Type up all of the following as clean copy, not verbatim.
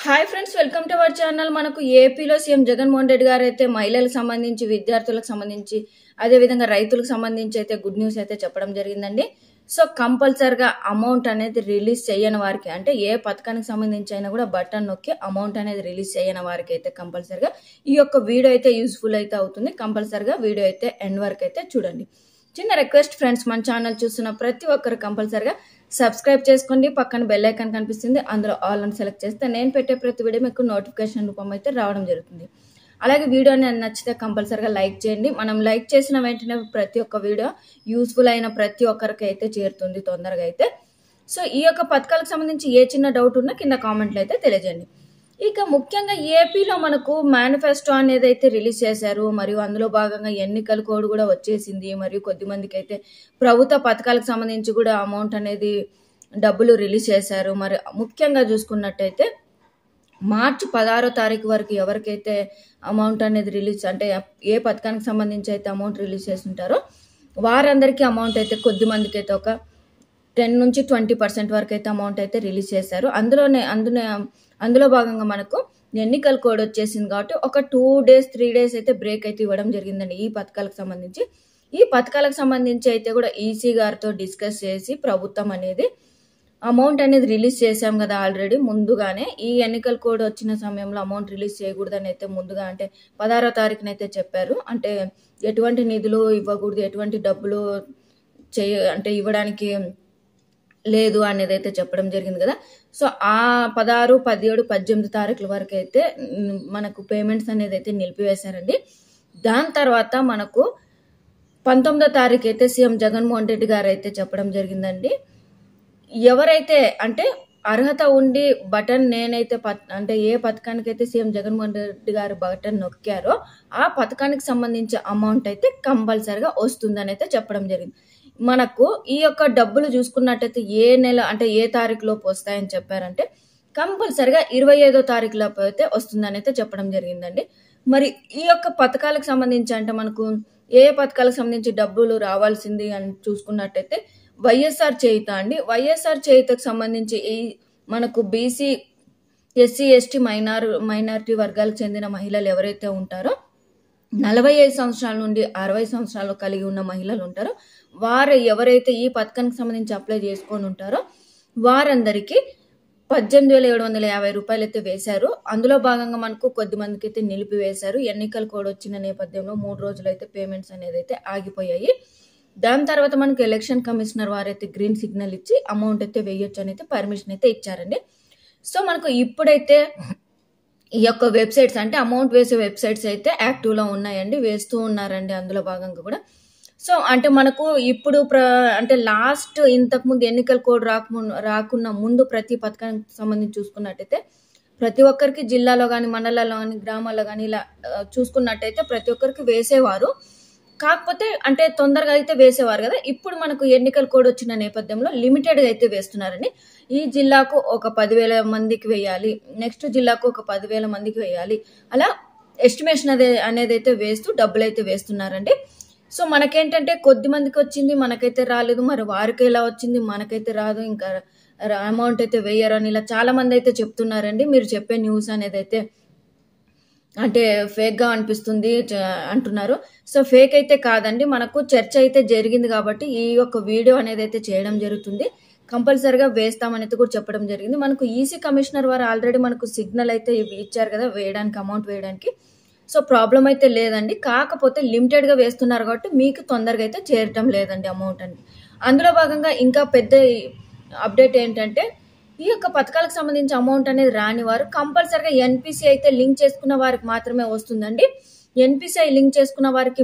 Hi friends, welcome to our channel. మనకు ఏపీలో CM Jaganmohan Reddy గారు అయితే మహిళలకు సంబంధించి, విద్యార్థులకు సంబంధించి, అదేవిధంగా రైతులకు సంబంధించి అయితే గుడ్ న్యూస్ అయితే చెప్పడం జరిగిందండి. సో కంపల్సరిగా అమౌంట్ అనేది రిలీజ్ చేయని వారికి, అంటే ఏ పథకానికి సంబంధించి అయినా కూడా బటన్ నొక్కి అమౌంట్ అనేది రిలీజ్ చేయని వారికి అయితే కంపల్సరిగా ఈ యొక్క వీడియో అయితే యూస్ఫుల్ అయితే అవుతుంది. కంపల్సరిగా వీడియో అయితే ఎండ్ వరకు అయితే చూడండి. చిన్న రిక్వెస్ట్ ఫ్రెండ్స్, మన ఛానల్ చూస్తున్న ప్రతి ఒక్కరు కంపల్సరిగా సబ్స్క్రైబ్ చేసుకోండి. పక్కన బెల్ ఐకాన్ కనిపిస్తుంది, అందులో ఆల్ అని సెలెక్ట్ చేస్తే నేను పెట్టే ప్రతి వీడియో మీకు నోటిఫికేషన్ రూపం అయితే రావడం జరుగుతుంది. అలాగే వీడియోని నచ్చితే కంపల్సరిగా లైక్ చేయండి. మనం లైక్ చేసిన వెంటనే ప్రతి ఒక్క వీడియో యూస్ఫుల్ అయిన ప్రతి ఒక్కరికి అయితే చేరుతుంది తొందరగా అయితే. సో ఈ యొక్క పథకాలకు సంబంధించి ఏ చిన్న డౌట్ ఉన్నా కింద కామెంట్లు అయితే తెలియజేయండి. ఇక ముఖ్యంగా ఏపీలో మనకు మేనిఫెస్టో అనేది అయితే రిలీజ్ చేశారు, మరియు అందులో భాగంగా ఎన్నికల కోడ్ కూడా వచ్చేసింది. మరియు కొద్ది మందికి అయితే ప్రభుత్వ పథకాలకు సంబంధించి కూడా అమౌంట్ అనేది డబ్బులు రిలీజ్ చేశారు. మరి ముఖ్యంగా చూసుకున్నట్టయితే మార్చి 16వ తారీఖు వరకు ఎవరికైతే అమౌంట్ అనేది రిలీజ్, అంటే ఏ పథకానికి సంబంధించి అయితే అమౌంట్ రిలీజ్ చేసి ఉంటారో వారందరికీ అమౌంట్ అయితే కొద్ది మందికి అయితే ఒక 10 నుంచి 20% వరకు అయితే అమౌంట్ అయితే రిలీజ్ చేశారు. అందులో భాగంగా మనకు ఎన్నికల కోడ్ వచ్చేసింది కాబట్టి ఒక 2 డేస్ 3 డేస్ అయితే బ్రేక్ అయితే ఇవ్వడం జరిగిందండి ఈ పథకాలకు సంబంధించి. ఈ పథకాలకు సంబంధించి అయితే కూడా ఈసీ గారితో డిస్కస్ చేసి ప్రభుత్వం అనేది అమౌంట్ అనేది రిలీజ్ చేశాం కదా ఆల్రెడీ ముందుగానే. ఈ ఎన్నికల కోడ్ వచ్చిన సమయంలో అమౌంట్ రిలీజ్ చేయకూడదని అయితే ముందుగా, అంటే 16వ తారీఖునైతే చెప్పారు. అంటే ఎటువంటి నిధులు ఇవ్వకూడదు, ఎటువంటి డబ్బులు అంటే ఇవ్వడానికి లేదు అనేది అయితే చెప్పడం జరిగింది కదా. సో ఆ 16, 17, 18 తారీఖుల వరకు అయితే మనకు పేమెంట్స్ అనేది అయితే నిలిపివేశారండి. దాని తర్వాత మనకు 19వ తారీఖు అయితే సీఎం జగన్మోహన్ రెడ్డి గారు అయితే చెప్పడం జరిగిందండి. ఎవరైతే అంటే అర్హత ఉండి బటన్ నేనైతే అంటే ఏ పథకానికైతే సీఎం జగన్మోహన్ రెడ్డి గారు బటన్ నొక్కారో ఆ పథకానికి సంబంధించి అమౌంట్ అయితే కంపల్సరిగా వస్తుందని అయితే చెప్పడం జరిగింది. మనకు ఈ యొక్క డబ్బులు చూసుకున్నట్టయితే ఏ నెల, అంటే ఏ తారీఖు లోపు వస్తాయని చెప్పారంటే కంపల్సరిగా 25వ తారీఖు లోపు అయితే వస్తుందని అయితే చెప్పడం జరిగిందండి. మరి ఈ యొక్క పథకాలకు సంబంధించి, అంటే మనకు ఏ పథకాలకు సంబంధించి డబ్బులు రావాల్సింది అని చూసుకున్నట్టయితే వైఎస్ఆర్ చేయుత అండి. వైఎస్ఆర్ చేయుతకు సంబంధించి ఈ మనకు బీసీ, ఎస్సీ, ఎస్టీ, మైనారిటీ వర్గాలకు చెందిన మహిళలు ఎవరైతే ఉంటారో 45 సంవత్సరాల నుండి 60 సంవత్సరాలు కలిగి ఉన్న మహిళలు ఉంటారో వారు ఎవరైతే ఈ పథకానికి సంబంధించి అప్లై చేసుకొని ఉంటారో వారందరికీ 18,750 రూపాయలు అయితే వేశారు. అందులో భాగంగా మనకు కొద్ది మందికి అయితే నిలిపివేశారు. ఎన్నికల కోడ్ వచ్చిన నేపథ్యంలో 3 రోజులు అయితే పేమెంట్స్ అనేది అయితే ఆగిపోయాయి. దాని తర్వాత మనకు ఎలక్షన్ కమిషనర్ వారైతే గ్రీన్ సిగ్నల్ ఇచ్చి అమౌంట్ అయితే వేయొచ్చు అని అయితే పర్మిషన్ అయితే ఇచ్చారండి. సో మనకు ఇప్పుడైతే ఈ యొక్క వెబ్సైట్స్, అంటే అమౌంట్ వేసే వెబ్సైట్స్ అయితే యాక్టివ్లో ఉన్నాయండి, వేస్తూ ఉన్నారండి అందులో భాగంగా కూడా. సో అంటే మనకు ఇప్పుడు అంటే లాస్ట్ ఇంతకుముందు ఎన్నికల కోడ్ రాకున్న ముందు ప్రతి పథకానికి సంబంధించి చూసుకున్నట్టయితే ప్రతి ఒక్కరికి జిల్లాలో కానీ, మండలాల్లో కానీ, గ్రామాల్లో కానీ ఇలా చూసుకున్నట్టయితే ప్రతి ఒక్కరికి వేసేవారు. కాకపోతే అంటే తొందరగా అయితే వేసేవారు కదా. ఇప్పుడు మనకు ఎన్నికల కోడ్ వచ్చిన నేపథ్యంలో లిమిటెడ్గా అయితే వేస్తున్నారండి. ఈ జిల్లాకు ఒక 10,000 మందికి వేయాలి, నెక్స్ట్ జిల్లాకు ఒక 10,000 మందికి వేయాలి, అలా ఎస్టిమేషన్ అనేది అయితే వేస్తూ డబ్బులు అయితే వేస్తున్నారండి. సో మనకేంటంటే కొద్ది మందికి వచ్చింది, మనకైతే రాలేదు, మరి వారికి ఎలా వచ్చింది మనకైతే రాదు, ఇంకా అమౌంట్ అయితే వేయరు అని ఇలా చాలా మంది అయితే చెప్తున్నారండి. మీరు చెప్పే న్యూస్ అనేది అయితే అంటే ఫేక్గా అనిపిస్తుంది అంటున్నారు. సో ఫేక్ అయితే కాదండి, మనకు చర్చ అయితే జరిగింది కాబట్టి ఈ యొక్క వీడియో అనేది అయితే చేయడం జరుగుతుంది. కంపల్సరిగా వేస్తామని అయితే కూడా చెప్పడం జరిగింది. మనకు ఈసీ కమిషనర్ వారు ఆల్రెడీ మనకు సిగ్నల్ అయితే ఇచ్చారు కదా వేయడానికి, అమౌంట్ వేయడానికి. సో ప్రాబ్లం అయితే లేదండి, కాకపోతే లిమిటెడ్గా వేస్తున్నారు కాబట్టి మీకు తొందరగా అయితే చేరటం లేదండి అమౌంట్ అండి. అందులో భాగంగా ఇంకా పెద్ద అప్డేట్ ఏంటంటే ఈ యొక్క పథకాలకు సంబంధించి అమౌంట్ అనేది రాని వారు కంపల్సరిగా ఎన్పిసి అయితే లింక్ చేసుకున్న వారికి మాత్రమే వస్తుందండి. ఎన్పిసిఐ లింక్ చేసుకున్న వారికి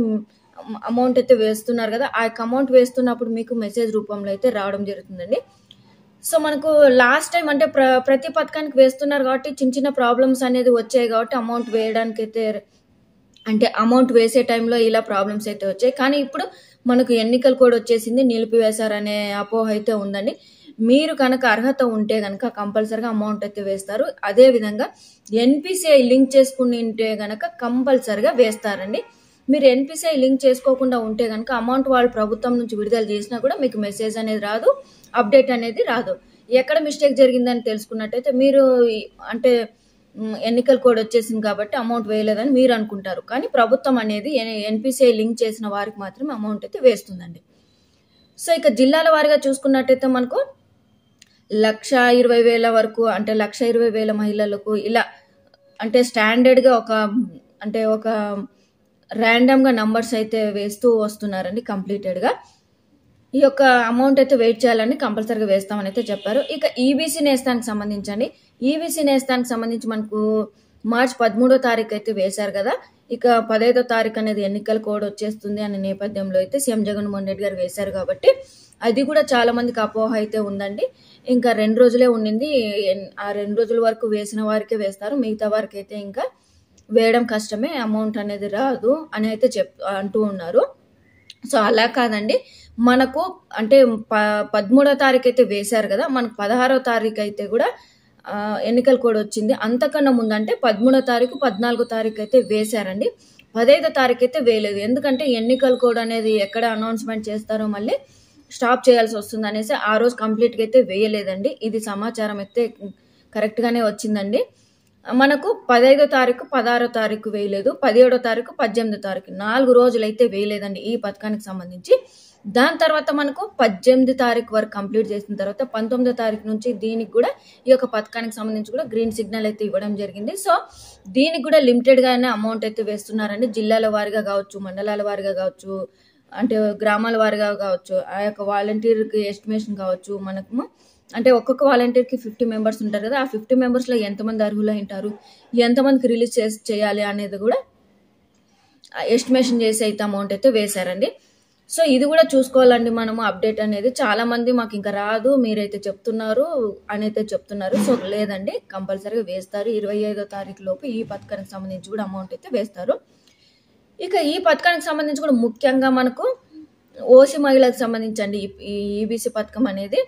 అమౌంట్ అయితే వేస్తున్నారు కదా, ఆ యొక్క అమౌంట్ వేస్తున్నప్పుడు మీకు మెసేజ్ రూపంలో అయితే రావడం జరుగుతుందండి. సో మనకు లాస్ట్ టైం అంటే ప్రతి పథకానికి వేస్తున్నారు కాబట్టి చిన్న చిన్న ప్రాబ్లమ్స్ అనేది వచ్చాయి కాబట్టి అమౌంట్ వేయడానికి అయితే, అంటే అమౌంట్ వేసే టైంలో ఇలా ప్రాబ్లమ్స్ అయితే వచ్చాయి. కానీ ఇప్పుడు మనకు ఎన్నికల కోడ్ వచ్చేసింది, నిలిపివేశారనే అపోహ అయితే ఉందండి. మీరు కనుక అర్హత ఉంటే కనుక కంపల్సరిగా అమౌంట్ అయితే వేస్తారు. అదేవిధంగా ఎన్పిసిఐ లింక్ చేసుకుని ఉంటే కనుక కంపల్సరిగా వేస్తారండి. మీరు ఎన్పిసిఐ లింక్ చేసుకోకుండా ఉంటే కనుక అమౌంట్ వాళ్ళు ప్రభుత్వం నుంచి విడుదల చేసినా కూడా మీకు మెసేజ్ అనేది రాదు, అప్డేట్ అనేది రాదు. ఎక్కడ మిస్టేక్ జరిగిందని తెలుసుకున్నట్టయితే మీరు అంటే ఎన్నికల కోడ్ వచ్చేసింది కాబట్టి అమౌంట్ వేయలేదని మీరు అనుకుంటారు. కానీ ప్రభుత్వం అనేది ఎన్పిసిఐ లింక్ చేసిన వారికి మాత్రమే అమౌంట్ అయితే వేస్తుందండి. సో ఇక జిల్లాల వారీగా చూసుకున్నట్టయితే మనకు 1,20,000 వరకు, అంటే 1,20,000 మహిళలకు ఇలా అంటే స్టాండర్డ్గా ఒక ర్యాండమ్గా నంబర్స్ అయితే వేస్తూ వస్తున్నారండి కంప్లీటెడ్గా. ఈ యొక్క అమౌంట్ అయితే వెయిట్ చేయాలని కంపల్సరీగా వేస్తామని అయితే చెప్పారు. ఇక ఈబీసీ నేస్తానికి సంబంధించండి. ఈబీసీ నేస్తానికి సంబంధించి మనకు మార్చి 13వ తారీఖు అయితే వేశారు కదా. ఇక 15వ తారీఖు అనేది ఎన్నికల కోడ్ వచ్చేస్తుంది అనే నేపథ్యంలో అయితే సీఎం జగన్మోహన్ రెడ్డి గారు వేశారు కాబట్టి అది కూడా చాలా మందికి అపోహ అయితే ఉందండి. ఇంకా 2 రోజులే ఉండింది. ఆ 2 రోజుల వరకు వేసిన వారికే వేస్తారు, మిగతా వారికి అయితే ఇంకా వేయడం కష్టమే, అమౌంట్ అనేది రాదు అని అయితే అంటూ ఉన్నారు. సో అలా కాదండి, మనకు అంటే 13వ తారీఖు అయితే వేశారు కదా, మనకు 16వ తారీఖు అయితే కూడా ఎన్నికల కోడ్ వచ్చింది. అంతకన్నా ముందు అంటే 13వ తారీఖు 14వ తారీఖు అయితే వేశారండి. 15వ తారీఖు అయితే వేయలేదు. ఎందుకంటే ఎన్నికల కోడ్ అనేది ఎక్కడ అనౌన్స్మెంట్ చేస్తారో మళ్ళీ స్టాప్ చేయాల్సి వస్తుంది అనేసి ఆ రోజు కంప్లీట్గా అయితే వేయలేదండి. ఇది సమాచారం అయితే కరెక్ట్గానే వచ్చిందండి. మనకు 15వ తారీఖు 16వ తారీఖు వేయలేదు, 17వ తారీఖు 18వ తారీఖు 4 రోజులు అయితే వేయలేదండి ఈ పథకానికి సంబంధించి. దాని తర్వాత మనకు 18 తారీఖు వరకు కంప్లీట్ చేసిన తర్వాత 19వ తారీఖు నుంచి దీనికి కూడా ఈ యొక్క పథకానికి సంబంధించి కూడా గ్రీన్ సిగ్నల్ అయితే ఇవ్వడం జరిగింది. సో దీనికి కూడా లిమిటెడ్గానే అమౌంట్ అయితే వేస్తున్నారండి. జిల్లాల వారీగా కావచ్చు, మండలాల వారీగా కావచ్చు, అంటే గ్రామాల వారీగా కావచ్చు, ఆ యొక్క వాలంటీర్కి ఎస్టిమేషన్ కావచ్చు, మనకు అంటే ఒక్కొక్క వాలంటీర్కి 50 మెంబర్స్ ఉంటారు కదా, ఆ 50 మెంబర్స్లో ఎంతమంది అర్హులు ఉంటారు, ఎంతమందికి రిలీజ్ చేయాలి అనేది కూడా ఎస్టిమేషన్ చేసి అయితే అమౌంట్ అయితే వేశారండి. సో ఇది కూడా చూసుకోవాలండి మనము అప్డేట్ అనేది. చాలా మంది మాకు ఇంకా రాదు మీరైతే చెప్తున్నారు అని అయితే చెప్తున్నారు. సో లేదండి, కంపల్సరీగా వేస్తారు. 25వ తారీఖు లోపు ఈ పథకానికి సంబంధించి కూడా అమౌంట్ అయితే వేస్తారు. ఇక ఈ పథకానికి సంబంధించి కూడా ముఖ్యంగా మనకు ఓసీ మహిళలకు సంబంధించండి ఈ ఈబీసీ పథకం అనేది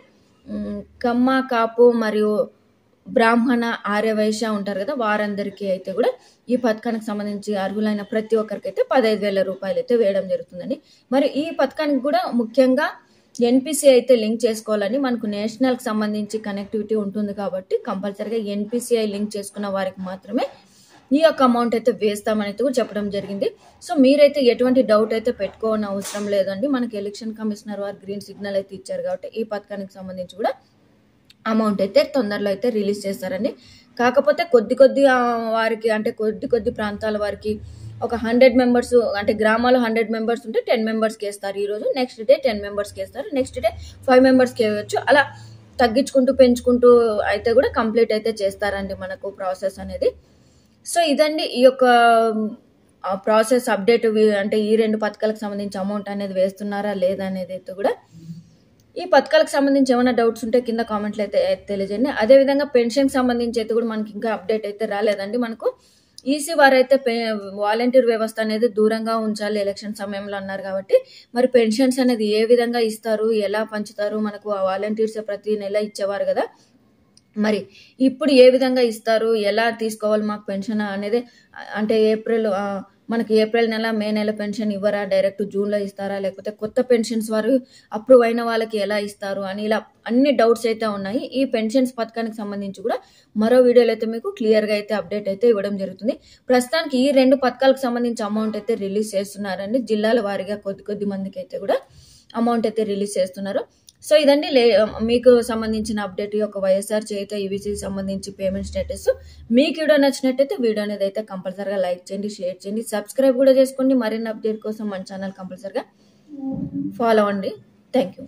కమ్మ, కాపు మరియు బ్రాహ్మణ, ఆర్యవైశ్య ఉంటారు కదా, వారందరికీ అయితే కూడా ఈ పథకానికి సంబంధించి అర్హులైన ప్రతి ఒక్కరికి అయితే 15,000 రూపాయలు అయితే వేయడం జరుగుతుందండి. మరి ఈ పథకానికి కూడా ముఖ్యంగా ఎన్పిసి అయితే లింక్ చేసుకోవాలని, మనకు నేషనల్కి సంబంధించి కనెక్టివిటీ ఉంటుంది కాబట్టి కంపల్సరీగా ఎన్పిసిఐ లింక్ చేసుకున్న వారికి మాత్రమే ఈ యొక్క అమౌంట్ అయితే వేస్తామని అయితే కూడా చెప్పడం జరిగింది. సో మీరైతే ఎటువంటి డౌట్ అయితే పెట్టుకోని అవసరం లేదండి. మనకి ఎలక్షన్ కమిషనర్ వారు గ్రీన్ సిగ్నల్ అయితే ఇచ్చారు కాబట్టి ఈ పథకానికి సంబంధించి కూడా అమౌంట్ అయితే తొందరలో అయితే రిలీజ్ చేస్తారండి. కాకపోతే కొద్ది వారికి, అంటే కొద్ది ప్రాంతాల వారికి ఒక 100 మెంబర్స్, అంటే గ్రామాల్లో 100 మెంబర్స్ ఉంటే 10 మెంబర్స్కి వేస్తారు ఈరోజు, నెక్స్ట్ డే 10 మెంబర్స్కి వేస్తారు, నెక్స్ట్ డే 5 మెంబర్స్కి వేయవచ్చు. అలా తగ్గించుకుంటూ పెంచుకుంటూ అయితే కూడా కంప్లీట్ అయితే చేస్తారండి మనకు ప్రాసెస్ అనేది. సో ఇదండి ఈ యొక్క ప్రాసెస్ అప్డేట్. అంటే ఈ 2 పథకాలకు సంబంధించి అమౌంట్ అనేది వేస్తున్నారా లేదా అనేది అయితే కూడా, ఈ పథకాలకు సంబంధించి ఏమైనా డౌట్స్ ఉంటే కింద కామెంట్లు అయితే తెలియజేయండి. అదేవిధంగా పెన్షన్కి సంబంధించి అయితే కూడా మనకి ఇంకా అప్డేట్ అయితే రాలేదండి. మనకు ఈసీ వారు అయితే వాలంటీర్ వ్యవస్థ అనేది దూరంగా ఉంచాలి ఎలక్షన్ సమయంలో అన్నారు కాబట్టి, మరి పెన్షన్స్ అనేది ఏ విధంగా ఇస్తారు, ఎలా పంచుతారు, మనకు వాలంటీర్స్ ప్రతి నెల ఇచ్చేవారు కదా, మరి ఇప్పుడు ఏ విధంగా ఇస్తారు, ఎలా తీసుకోవాలి మాకు పెన్షన్ అనేది, అంటే మనకి ఏప్రిల్ నెల, మే నెల పెన్షన్ ఇవ్వరా, డైరెక్ట్ జూన్లో ఇస్తారా, లేకపోతే కొత్త పెన్షన్స్ వారు అప్రూవ్ అయిన వాళ్ళకి ఎలా ఇస్తారు అని ఇలా అన్ని డౌట్స్ అయితే ఉన్నాయి. ఈ పెన్షన్స్ పథకానికి సంబంధించి కూడా మరో వీడియోలో అయితే మీకు క్లియర్గా అయితే అప్డేట్ అయితే ఇవ్వడం జరుగుతుంది. ప్రస్తుతానికి ఈ 2 పథకాలకు సంబంధించి అమౌంట్ అయితే రిలీజ్ చేస్తున్నారండి. జిల్లాల వారీగా కొద్ది మందికి అయితే కూడా అమౌంట్ అయితే రిలీజ్ చేస్తున్నారు. సో ఇదండి మీకు సంబంధించిన అప్డేట్, యొక్క వైఎస్ఆర్ చేత ఈబీసీ సంబంధించి పేమెంట్ స్టేటస్. మీకు వీడియో నచ్చినట్టయితే వీడియో అనేది అయితే కంపల్సరీగా లైక్ చేయండి, షేర్ చేయండి, సబ్స్క్రైబ్ కూడా చేసుకోండి. మరిన్ని అప్డేట్ కోసం మన ఛానల్ కంపల్సరీగా ఫాలో అవ్వండి. Thank you.